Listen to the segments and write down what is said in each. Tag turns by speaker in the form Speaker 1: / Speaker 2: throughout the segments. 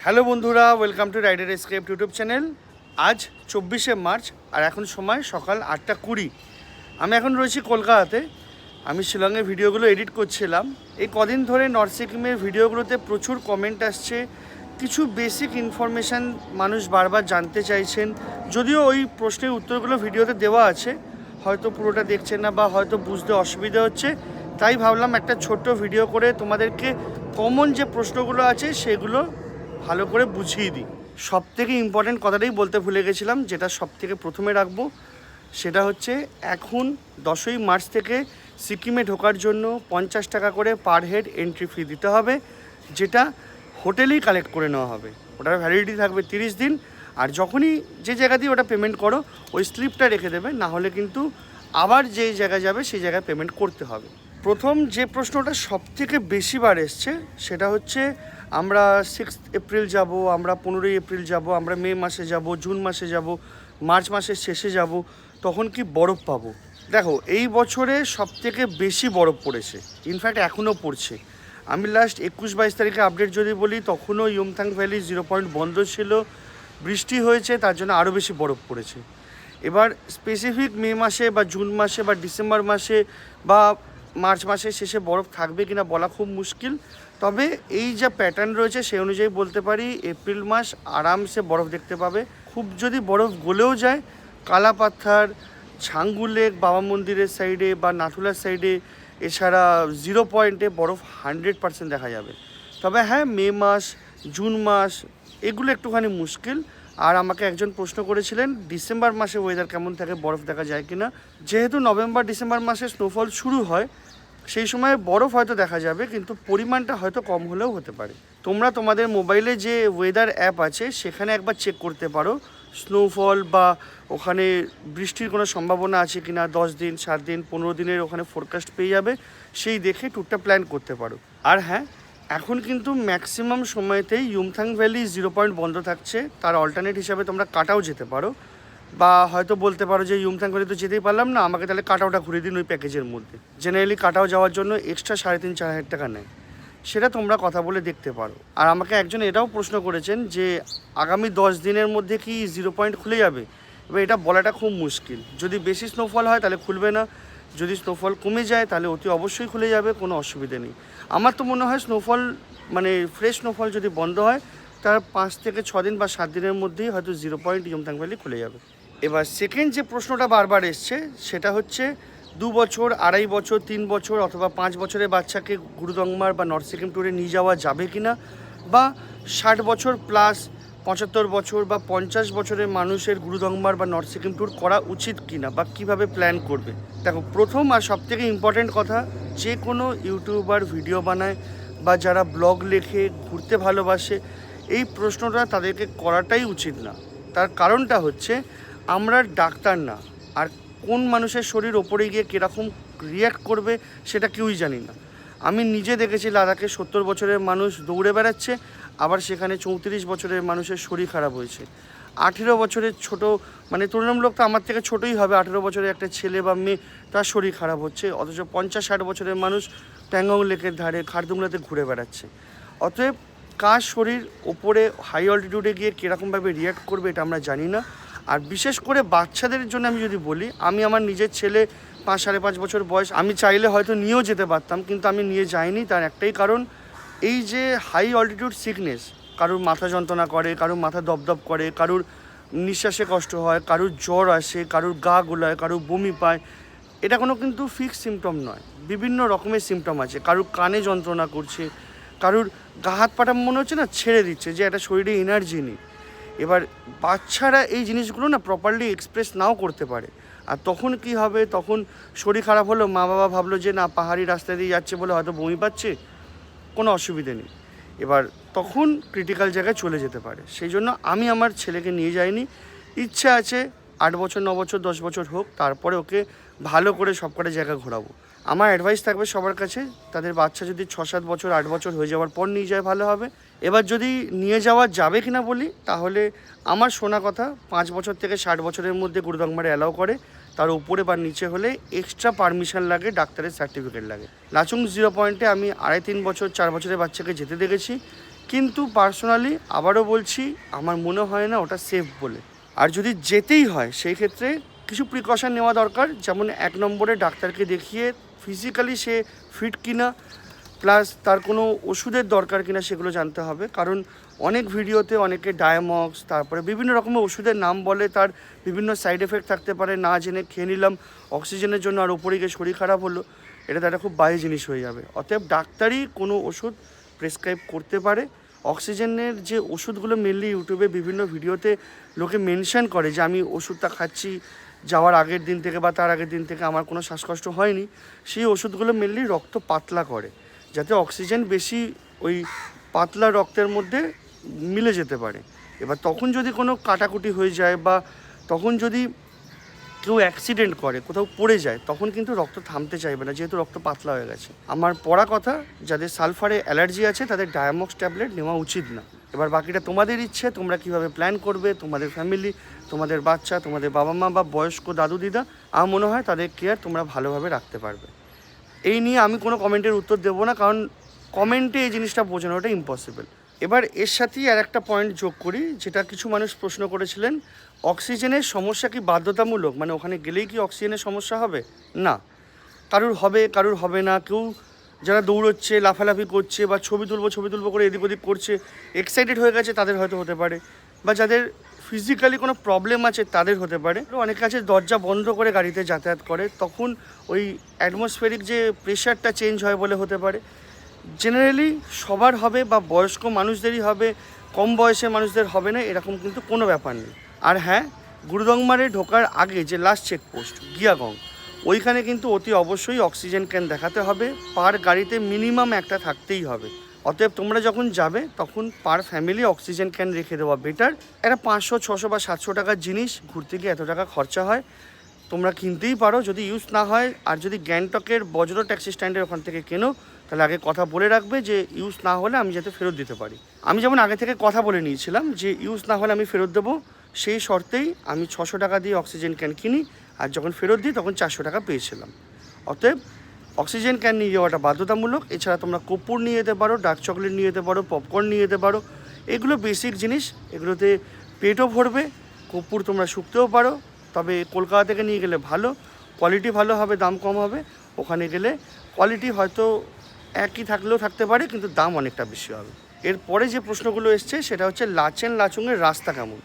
Speaker 1: Hello বন্ধুরা, welcome to rider escape YouTube channel. আজ 24শে মার্চ আর এখন সময় সকাল 8:20। আমি এখন রয়েছি কলকাতাতে। আমি শিলংয়ের ভিডিওগুলো এডিট করছিলাম। এই কদিন ধরে নর্থ সিকিমের ভিডিওগুলোতে প্রচুর কমেন্ট আসছে, কিছু বেসিক ইনফরমেশান মানুষ বারবার জানতে চাইছেন। যদিও ওই প্রশ্নের উত্তরগুলো ভিডিওতে দেওয়া আছে, হয়তো পুরোটা দেখছেন না বা হয়তো বুঝতে অসুবিধা হচ্ছে, তাই ভাবলাম একটা ছোট্ট ভিডিও করে তোমাদেরকে কমন যে প্রশ্নগুলো আছে সেগুলো ভালো করে বুঝিয়ে দিই। সব থেকে ইম্পর্ট্যান্ট কথাটাই বলতে ভুলে গেছিলাম, যেটা সব থেকে প্রথমে রাখবো, সেটা হচ্ছে এখন 10ই মার্চ থেকে সিকিমে ঢোকার জন্য 50 টাকা করে পার হেড এন্ট্রি ফি দিতে হবে, যেটা হোটেলেই কালেক্ট করে নেওয়া হবে। ওটার ভ্যালিডিটি থাকবে 30 দিন। আর যখনই যে জায়গা দিয়ে ওটা পেমেন্ট করো ওই স্লিপটা রেখে দেবে, না হলে কিন্তু আবার যে জায়গায় যাবে সেই জায়গায় পেমেন্ট করতে হবে। প্রথম যে প্রশ্নটা সব থেকে বেশিবার এসছে সেটা হচ্ছে, আমরা 6 এপ্রিল যাব, আমরা 15ই এপ্রিল যাব, আমরা মে মাসে যাব, জুন মাসে যাব, মার্চ মাসের শেষে যাব, তখন কি বরফ পাবো? দেখো, এই বছরে সব থেকে বেশি বরফ পড়েছে, ইনফ্যাক্ট এখনও পড়ছে। আমি লাস্ট 21-22 তারিখে আপডেট যদি বলি, তখনও ইয়ুমথাং ভ্যালি 0 পয়েন্ট বন্ধ ছিল, বৃষ্টি হয়েছে, তার জন্য আরও বেশি বরফ পড়েছে। এবার স্পেসিফিক মে মাসে বা জুন মাসে বা ডিসেম্বর মাসে বা মার্চ মাসের শেষে বরফ থাকবে কিনা বলা খুব মুশকিল। তবে এই যা প্যাটার্ন রয়েছে সেই অনুযায়ী বলতে পারি এপ্রিল মাস আরামসে বরফ দেখতে পাবে। খুব যদি বরফ গলেও যায়, কালাপাথার, ছাঙ্গু লেক, বাবা মন্দিরের সাইডে বা নাথুলার সাইডে, এছাড়া 0 পয়েন্টে বরফ 100% দেখা যাবে। তবে হ্যাঁ, মে মাস, জুন মাস এগুলো একটুখানি মুশকিল। আর আমাকে একজন প্রশ্ন করেছিলেন ডিসেম্বর মাসে ওয়েদার কেমন থাকে, বরফ দেখা যায় কি না। যেহেতু নভেম্বর ডিসেম্বর মাসে স্নোফল শুরু হয়, সেই সময় বরফ হয়তো দেখা যাবে, কিন্তু পরিমাণটা হয়তো কম হলেও হতে পারে। তোমরা তোমাদের মোবাইলে যে ওয়েদার অ্যাপ আছে সেখানে একবার চেক করতে পারো স্নোফল বা ওখানে বৃষ্টির কোনো সম্ভাবনা আছে কি না। 10 দিন, 7 দিন, 15 দিনের ওখানে ফোরকাস্ট পেয়ে যাবে, সেই দেখে ট্যুরটা প্ল্যান করতে পারো। আর হ্যাঁ, এখন কিন্তু ম্যাক্সিমাম সময়তেই ইয়ুমথাং ভ্যালি 0 পয়েন্ট বন্ধ থাকছে। তার অল্টারনেট হিসাবে তোমরা কাটাও যেতে পারো, বা হয়তো বলতে পারো যে ইয়ুমথাং ভ্যালি তো যেতেই পারলাম না, আমাকে তাহলে কাটাওটা ঘুরে দিন ওই প্যাকেজের মধ্যে। জেনারেলি কাটাও যাওয়ার জন্য এক্সট্রা 3,500-4 হাজার টাকা নেয়, সেটা তোমরা কথা বলে দেখতে পারো। আর আমাকে একজন এটাও প্রশ্ন করেছেন যে আগামী 10 দিনের মধ্যে কি 0 পয়েন্ট খুলে যাবে? এবার এটা বলাটা খুব মুশকিল। যদি বেশি স্নোফল হয় তাহলে খুলবে না, যদি স্নোফল কমে যায় তাহলে অতি অবশ্যই খুলে যাবে, কোনো অসুবিধে নেই। আমার তো মনে হয় স্নোফল মানে ফ্রেশ স্নোফল যদি বন্ধ হয় তার 5 থেকে 6 দিন বা 7 দিনের মধ্যেই হয়তো 0 পয়েন্ট ইয়ুমথাং ভ্যালি খুলে যাবে। এবার সেকেন্ড যে প্রশ্নটা বারবার এসছে সেটা হচ্ছে, 2 বছর, 2.5 বছর, 3 বছর অথবা 5 বছরের বাচ্চাকে গুরুদংমার বা নর্থ সিকিম ট্যুরে নিয়ে যাওয়া যাবে কি না, বা 60 বছর প্লাস, 75 বছর বা 50 বছরের মানুষের গুরুদংমার বা নর্থ সিকিম ট্যুর করা উচিত কি না, বা কীভাবে প্ল্যান করবে। দেখো, প্রথম আর সবথেকে ইম্পর্ট্যান্ট কথা, যে কোনো ইউটিউবার ভিডিও বানায় বা যারা ব্লগ লেখে, ঘুরতে ভালোবাসে, এই প্রশ্নটা তাদেরকে করাটাই উচিত না। তার কারণটা হচ্ছে, আমরা ডাক্তার না, আর কোন মানুষের শরীর ওপরে গিয়ে কীরকম রিয়্যাক্ট করবে সেটা কেউই জানি না। আমি নিজে দেখেছি লাদাখে 70 বছরের মানুষ দৌড়ে বেড়াচ্ছে, আবার সেখানে 34 বছরের মানুষের শরীর খারাপ হয়েছে। 18 বছরের ছোট, মানে তুলনামূলক তো আমার থেকে ছোটোই হবে, 18 বছরের একটা ছেলে বা মেয়ে, তার শরীর খারাপ হচ্ছে, অথচ 50-60 বছরের মানুষ প্যাংগং লেকের ধারে খারদুংলাতে ঘুরে বেড়াচ্ছে। অতএব কার শরীর ওপরে হাই অল্টিটিউডে গিয়ে কীরকমভাবে রিয়্যাক্ট করবে এটা আমরা জানি না। আর বিশেষ করে বাচ্চাদের জন্য আমি যদি বলি, আমি আমার নিজের ছেলে 5-5.5 বছর বয়স, আমি চাইলে হয়তো নিয়েও যেতে পারতাম, কিন্তু আমি নিয়ে যাইনি। তার একটাই কারণ, এই যে হাই অল্টিটিউড সিকনেস, কারুর মাথা যন্ত্রণা করে, কারুর মাথা দপদপ করে, কারুর নিঃশ্বাসে কষ্ট হয়, কারুর জ্বর আসে, কারুর গা গোলায়, কারুর বমি পায়, এটা কোনো কিন্তু ফিক্স সিমটম নয়, বিভিন্ন রকমের সিমটম আছে। কারুর কানে যন্ত্রণা করছে, কারুর গা হাত পাটা মনে হচ্ছে না ছেড়ে দিচ্ছে, যে একটা শরীরে এনার্জি নেই। এবার বাচ্চারা এই জিনিসগুলো না প্রপারলি এক্সপ্রেস নাও করতে পারে। আর তখন কি হবে, তখন শরীর খারাপ হলো, মা বাবা ভাবলো যে না, পাহাড়ি রাস্তা দিয়ে যাচ্ছে বলে হয়তো বমি পাচ্ছে, কোনো অসুবিধে নেই। এবার তখন ক্রিটিক্যাল জায়গায় চলে যেতে পারে। সেই জন্য আমি আমার ছেলেকে নিয়ে যাইনি। ইচ্ছা আছে 8 বছর, 9 বছর, 10 বছর হোক, তারপরে ওকে ভালো করে সব কটা জায়গা ঘোরাবো। আমার অ্যাডভাইস থাকবে সবার কাছে, তাদের বাচ্চা যদি 6-7 বছর, 8 বছর হয়ে যাওয়ার পর নিয়ে যায় ভালো হবে। এবার যদি নিয়ে যাওয়া যাবে কি না বলি, তাহলে আমার শোনা কথা 5 বছর থেকে 60 বছরের মধ্যে গুরুদংমারে অ্যালাউ করে, তার উপরে বা নিচে হলে এক্সট্রা পারমিশন লাগে, ডাক্তারের সার্টিফিকেট লাগে। লাচুং 0 পয়েন্টে আমি 2.5-3 বছর, 4 বছরের বাচ্চাকে যেতে দেখেছি, কিন্তু পার্সোনালি আবারও বলছি, আমার মনে হয় না ওটা সেফ বলে। আর যদি যেতেই হয় সেই ক্ষেত্রে কিছু প্রিকশন নেওয়া দরকার, যেমন 1 নম্বরে ডাক্তারকে দেখিয়ে ফিজিক্যালি সে ফিট কিনা, প্লাস তার কোনো ওষুধের দরকার কিনা সেগুলো জানতে হবে। কারণ অনেক ভিডিওতে অনেকে ডায়ামক্স তারপরে বিভিন্ন রকমের ওষুধের নাম বলে, তার বিভিন্ন সাইড এফেক্ট থাকতে পারে, না জেনে খেয়ে নিলাম অক্সিজেনের জন্য আর ওপরে গিয়ে শরীর খারাপ হলো, এটা তো একটা খুব বাজে জিনিস হয়ে যাবে। অতএব ডাক্তারই কোনো ওষুধ প্রেসক্রাইব করতে পারে। অক্সিজেনের যে ওষুধগুলো মেনলি ইউটিউবে বিভিন্ন ভিডিওতে লোকে মেনশন করে যে আমি ওষুধটা খাচ্ছি যাওয়ার আগের দিন থেকে বা তার আগের দিন থেকে আমার কোনো শ্বাসকষ্ট হয়নি, সেই ওষুধগুলো মেনলি রক্ত পাতলা করে, যাতে অক্সিজেন বেশি ওই পাতলা রক্তের মধ্যে মিলে যেতে পারে। এবার তখন যদি কোনো কাটাকুটি হয়ে যায় বা তখন যদি কেউ অ্যাক্সিডেন্ট করে, কোথাও পড়ে যায়, তখন কিন্তু রক্ত থামতে চাইবে না, যেহেতু রক্ত পাতলা হয়ে গেছে। আমার পড়া কথা, যাদের সালফারে অ্যালার্জি আছে তাদের ডায়ামক্স ট্যাবলেট নেওয়া উচিত না। এবার বাকিটা তোমাদের ইচ্ছে, তোমরা কিভাবে প্ল্যান করবে, তোমাদের ফ্যামিলি, তোমাদের বাচ্চা, তোমাদের বাবা মা বা বয়স্ক দাদু দিদা, আমার মনে হয় তাদের কেয়ার তোমরা ভালোভাবে রাখতে পারবে। এই নিয়ে আমি কোনো কমেন্টের উত্তর দেবো না, কারণ কমেন্টে এই জিনিসটা বোঝানোটা ইম্পসিবল। এবার এর সাথেই আর একটা পয়েন্ট যোগ করি, যেটা কিছু মানুষ প্রশ্ন করেছিলেন, অক্সিজেনের সমস্যা কি বাধ্যতামূলক, মানে ওখানে গেলেই কি অক্সিজেনের সমস্যা হবে? না, কারুর হবে কারুর হবে না। কেউ যারা দৌড়চ্ছে, লাফালাফি করছে বা ছবি তুলবো করে এদিক ওদিক করছে, এক্সাইটেড হয়ে গেছে, তাদের হয়তো হতে পারে, বা যাদের ফিজিক্যালি কোনো প্রবলেম আছে তাদের হতে পারে। অনেকে আছে দরজা বন্ধ করে গাড়িতে যাতায়াত করে, তখন ওই অ্যাটমসফেরিক যে প্রেশারটা চেঞ্জ হয় বলে হতে পারে। জেনারেলি সবার হবে, বা বয়স্ক মানুষদেরই হবে, কম বয়সের মানুষদের হবে না, এরকম কিন্তু কোনো ব্যাপার নেই। আর হ্যাঁ, গুরুদংমারে ঢোকার আগে যে লাস্ট চেকপোস্ট গিয়াগং, ওইখানে কিন্তু অতি অবশ্যই অক্সিজেন ক্যান দেখাতে হবে, পার গাড়িতে মিনিমাম একটা থাকতেই হবে। অতএব তোমরা যখন যাবে তখন পার ফ্যামিলি অক্সিজেন ক্যান রেখে দেওয়া বেটার। একটা 500, 600 বা 700 টাকার জিনিস ঘুরতে গিয়ে এত টাকা খরচা হয়, তোমরা কিনতেই পারো যদি ইউজ না হয়। আর যদি গ্যাংটকের বজ্র ট্যাক্সি স্ট্যান্ডের ওখান থেকে কেনো, তাহলে আগে কথা বলে রাখবে যে ইউজ না হলে আমি যাতে ফেরত দিতে পারি। আমি যেমন আগে থেকে কথা বলে নিয়েছিলাম যে ইউজ না হলে আমি ফেরত দেবো, সেই শর্তেই আমি 600 টাকা দিয়ে অক্সিজেন ক্যান কিনি, আর যখন ফেরত দিই তখন 400 টাকা পেয়েছিলাম। অতএব অক্সিজেন ক্যান নিয়ে যাওয়াটা বাধ্যতামূলক। এছাড়া তোমরা কর্পূর নিয়ে যেতে পারো, ডার্ক চকলেট নিয়ে যেতে পারো, পপকর্ন নিয়ে যেতে পারো, এগুলো বেসিক জিনিস, এগুলোতে পেটও ভরবে। কর্পূর তোমরা শুকতেও পারো, তবে কলকাতা থেকে নিয়ে গেলে ভালো, কোয়ালিটি ভালো হবে, দাম কম হবে। ওখানে গেলে কোয়ালিটি হয়তো একই থাকলেও থাকতে পারে, কিন্তু দাম অনেকটা বেশি হবে। এরপরে যে প্রশ্নগুলো এসছে সেটা হচ্ছে লাচেন লাচুংয়ের রাস্তা কেমন।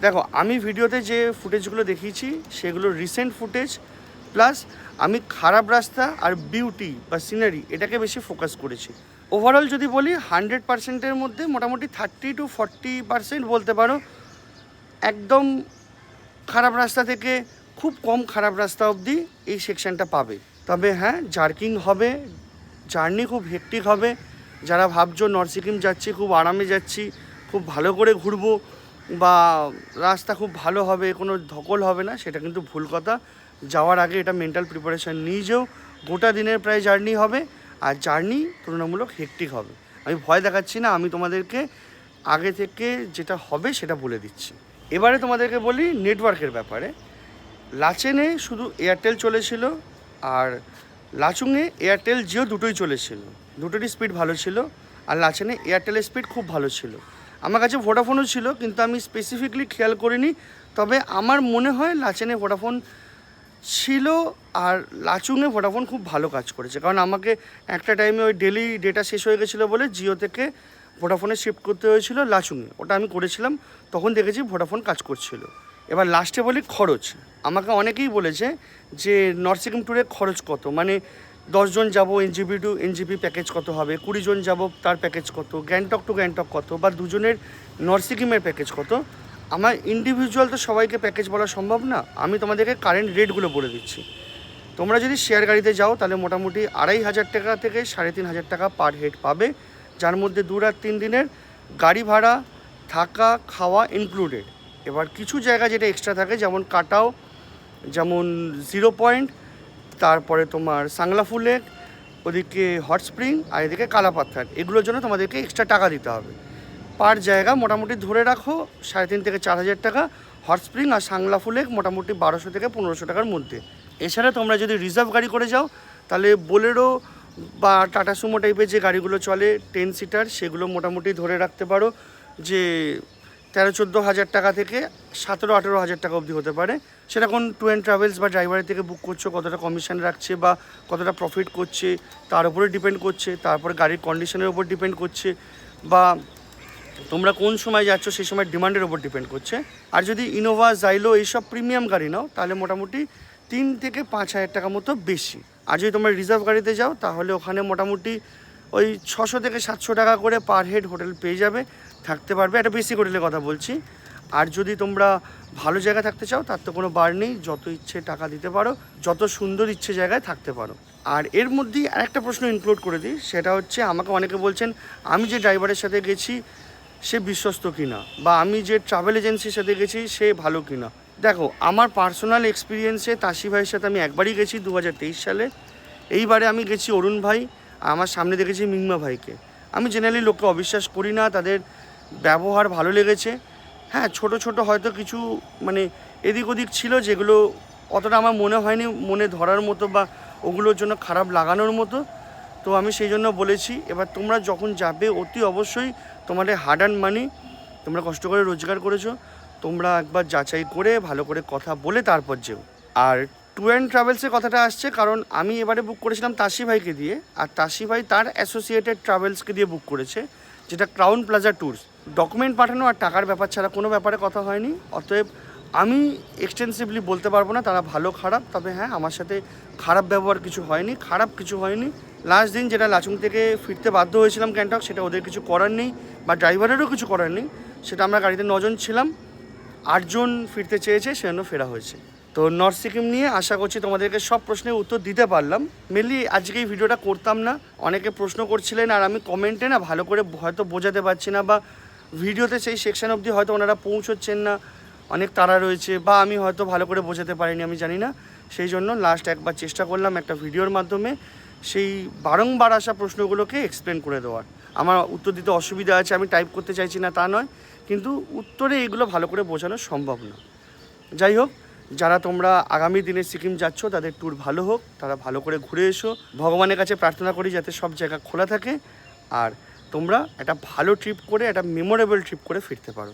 Speaker 1: দেখো, আমি ভিডিওতে যে ফুটেজগুলো দেখিয়েছি সেগুলো রিসেন্ট ফুটেজ, প্লাস আমি খারাপ রাস্তা আর বিউটি বা সিনারি এটাকে বেশি ফোকাস করেছি। ওভারঅল যদি বলি 100%-এর মধ্যে মোটামুটি 30 to 40% বলতে পারো একদম খারাপ রাস্তা থেকে খুব কম খারাপ রাস্তা অবধি এই সেকশনটা পাবে। তবে হ্যাঁ, জার্কিং হবে, জার্নি খুব হেক্টিক হবে। যারা ভাবছো নর্থ সিকিম যাচ্ছি, খুব আরামে যাচ্ছি, খুব ভালো করে ঘুরবো বা রাস্তা খুব ভালো হবে, কোনো ধকল হবে না, সেটা কিন্তু ভুল কথা। যাওয়ার আগে এটা মেন্টাল প্রিপারেশান নিয়ে যেও। গোটা দিনের প্রায় জার্নি হবে, আর জার্নি তুলনামূলক হেক্টিক হবে। আমি ভয় দেখাচ্ছি না, আমি তোমাদেরকে আগে থেকে যেটা হবে সেটা বলে দিচ্ছি। এবারে তোমাদেরকে বলি নেটওয়ার্কের ব্যাপারে। লাচেনে শুধু এয়ারটেল চলেছিল, আর লাচুংয়ে এয়ারটেল জিও দুটোই চলেছিল, দুটোরই স্পিড ভালো ছিল। আর লাচেনে এয়ারটেলের স্পিড খুব ভালো ছিল। আমার কাছে ভোডাফোনও ছিল, কিন্তু আমি স্পেসিফিকলি খেয়াল করিনি। তবে আমার মনে হয় লাচেনে ভোডাফোন ছিল, আর লাচুংয়ে ভোডাফোন খুব ভালো কাজ করেছে। কারণ আমাকে একটা টাইমে ওই ডেলি ডেটা শেষ হয়ে গেছিলো বলে জিও থেকে ভোডাফোনে শিফট করতে হয়েছিল লাচুংয়ে, ওটা আমি করেছিলাম, তখন দেখেছি ভোডাফোন কাজ করছিল। এবার লাস্টে বলি খরচ। আমাকে অনেকেই বলেছে যে নর্থ সিকিম ট্যুরে খরচ কত, মানে 10 জন যাবো এনজিপি টু এনজিপি প্যাকেজ কত হবে, 20 জন যাবো তার প্যাকেজ কত, গ্যাংটক টু গ্যাংটক কত, বা দুজনের নর্থ সিকিমের প্যাকেজ কত। আমার ইন্ডিভিজুয়াল তো সবাইকে প্যাকেজ বলা সম্ভব না, আমি তোমাদেরকে কারেন্ট রেটগুলো বলে দিচ্ছি। তোমরা যদি শেয়ার গাড়িতে যাও তাহলে মোটামুটি 2500 টাকা থেকে 3500 টাকা পার হেড পাবে, যার মধ্যে 2 রাত 3 দিনের গাড়ি ভাড়া, থাকা খাওয়া ইনক্লুডেড। এবার কিছু জায়গা যেটা এক্সট্রা থাকে, যেমন কাটাও, যেমন 0 পয়েন্ট, তারপরে তোমার সাংলাফু লেক, ওদিকে হট স্প্রিং, আর এদিকে কালাপাত্থার, এগুলোর জন্য তোমাদেরকে এক্সট্রা টাকা দিতে হবে। পার জায়গা মোটামুটি ধরে রাখো 3500 থেকে 4000 টাকা। হট স্প্রিং আর সাংলাফু লেক মোটামুটি 1200 থেকে 1500 টাকার মধ্যে। এছাড়া তোমরা যদি রিজার্ভ গাড়ি করে যাও তাহলে বোলেরো বা টাটা সুমো টাইপের যে গাড়িগুলো চলে 10 সিটার, সেগুলো মোটামুটি ধরে রাখতে পারো যে 13-14 হাজার টাকা থেকে 17-18 হাজার টাকা অবধি হতে পারে। সেটা কোন ট্যুর অ্যান্ড ট্রাভেলস বা ড্রাইভারের থেকে বুক করছো, কতটা কমিশন রাখছে বা কতটা প্রফিট করছে তার উপরে ডিপেন্ড করছে, তারপর গাড়ির কন্ডিশনের উপর ডিপেন্ড করছে, বা তোমরা কোন সময় যাচ্ছ সেই সময় ডিমান্ডের উপর ডিপেন্ড করছে। আর যদি ইনোভা, জাইলো এইসব প্রিমিয়াম গাড়ি নাও তাহলে মোটামুটি 3 থেকে 5 হাজার টাকা মতো বেশি। আর যদি তোমরা রিজার্ভ গাড়িতে যাও তাহলে ওখানে মোটামুটি ওই 600 থেকে 700 টাকা করে পার হেড হোটেল পেয়ে যাবে, থাকতে পারবে। একটা বেসিক হোটেলের কথা বলছি। আর যদি তোমরা ভালো জায়গায় থাকতে চাও তার তো কোনো বার নেই, যত ইচ্ছে টাকা দিতে পারো, যত সুন্দর ইচ্ছে জায়গায় থাকতে পারো। আর এর মধ্যেই আরেকটা প্রশ্ন ইনক্লুড করে দিই, সেটা হচ্ছে আমাকে অনেকে বলছেন আমি যে ড্রাইভারের সাথে গেছি সে বিশ্বস্ত কিনা, বা আমি যে ট্রাভেল এজেন্সির সাথে গেছি সে ভালো কিনা। দেখো, আমার পার্সোনাল এক্সপিরিয়েন্সে তাসি ভাইয়ের সাথে আমি একবারই গেছি 2023 সালে। এইবারে আমি গেছি অরুণ ভাই, আমার সামনে দেখেছি মিংমা ভাইকে। আমি জেনারেলি লোককে অবিশ্বাস করি না, তাদের ব্যবহার ভালো লেগেছে। হ্যাঁ, ছোট ছোট হয়তো কিছু মানে এদিক ওদিক ছিল যেগুলো অতটা আমার মনে হয়নি মনে ধরার মতো বা ওগুলোর জন্য খারাপ লাগানোর মতো। তো আমি সেই জন্য বলেছি, এবার তোমরা যখন যাবে অতি অবশ্যই তোমাদের হার্ড অ্যান্ড মানি, তোমরা কষ্ট করে রোজগার করেছো, তোমরা একবার যাচাই করে ভালো করে কথা বলে তারপর যেও। আর ট্যুর অ্যান্ড ট্রাভেলসের কথাটা আসছে কারণ আমি এবারে বুক করেছিলাম তাসি ভাইকে দিয়ে, আর তাসি ভাই তার অ্যাসোসিয়েটেড ট্রাভেলসকে দিয়ে বুক করেছে, যেটা ক্রাউন প্লাজা ট্যুরস। ডকুমেন্ট পাঠানো আর টাকার ব্যাপার ছাড়া কোনো ব্যাপারে কথা হয়নি। অতএব আমি এক্সটেন্সিভলি বলতে পারবো না তারা ভালো খারাপ, তবে হ্যাঁ আমার সাথে খারাপ ব্যবহার কিছু হয়নি, খারাপ কিছু হয়নি। লাস্ট দিন যেটা লাচুং থেকে ফিরতে বাধ্য হয়েছিলাম গ্যাংটক, সেটা ওদের কিছু করার নেই বা ড্রাইভারেরও কিছু করার নেই। সেটা আমরা গাড়িতে 9 জন ছিলাম, 8 জন ফিরতে চেয়েছে, সেজন্য ফেরা হয়েছে। তো নর্থ সিকিম নিয়ে আশা করছি তোমাদেরকে সব প্রশ্নের উত্তর দিতে পারলাম। মেনলি আজকে এই ভিডিওটা করতাম না, অনেকে প্রশ্ন করছিলেন আর আমি কমেন্টে না ভালো করে হয়তো বোঝাতে পারছি না, বা ভিডিওতে সেই সেকশন অবধি হয়তো ওনারা পৌঁছচ্ছেন না, অনেক তাড়া রয়েছে, বা আমি হয়তো ভালো করে বোঝাতে পারিনি, আমি জানি না। সেই জন্য লাস্ট একবার চেষ্টা করলাম একটা ভিডিওর মাধ্যমে সেই বারংবার আসা প্রশ্নগুলোকে এক্সপ্লেন করে দেওয়ার। আমার উত্তর দিতে অসুবিধা আছে, আমি টাইপ করতে চাইছি না তা নয়, কিন্তু উত্তরে এগুলো ভালো করে বোঝানো সম্ভব না। যাই হোক, যারা তোমরা আগামী দিনে সিকিম যাচ্ছ তাদের ট্যুর ভালো হোক, তারা ভালো করে ঘুরে এসো। ভগবানের কাছে প্রার্থনা করি যাতে সব জায়গা খোলা থাকে আর তোমরা একটা ভালো ট্রিপ করে, একটা মেমোরেবল ট্রিপ করে ফিরতে পারো।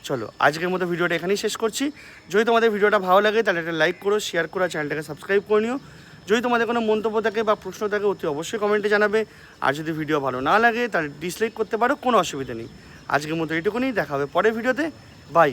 Speaker 1: চলো, আজকের মতো ভিডিওটা এখানেই শেষ করছি। যদি তোমাদের ভিডিওটা ভালো লাগে তাহলে একটা লাইক করো, শেয়ার করো, চ্যানেলটাকে সাবস্ক্রাইব করে নিও। যদি তোমাদের কোনো মন্তব্য থাকে বা প্রশ্ন থাকে অতি অবশ্যই কমেন্টে জানাবে। আর যদি ভিডিও ভালো না লাগে তাহলে ডিসলাইক করতে পারো, কোনো অসুবিধা নেই। আজকের মতো এইটুকুনি, দেখা হবে পরের ভিডিওতে। বাই।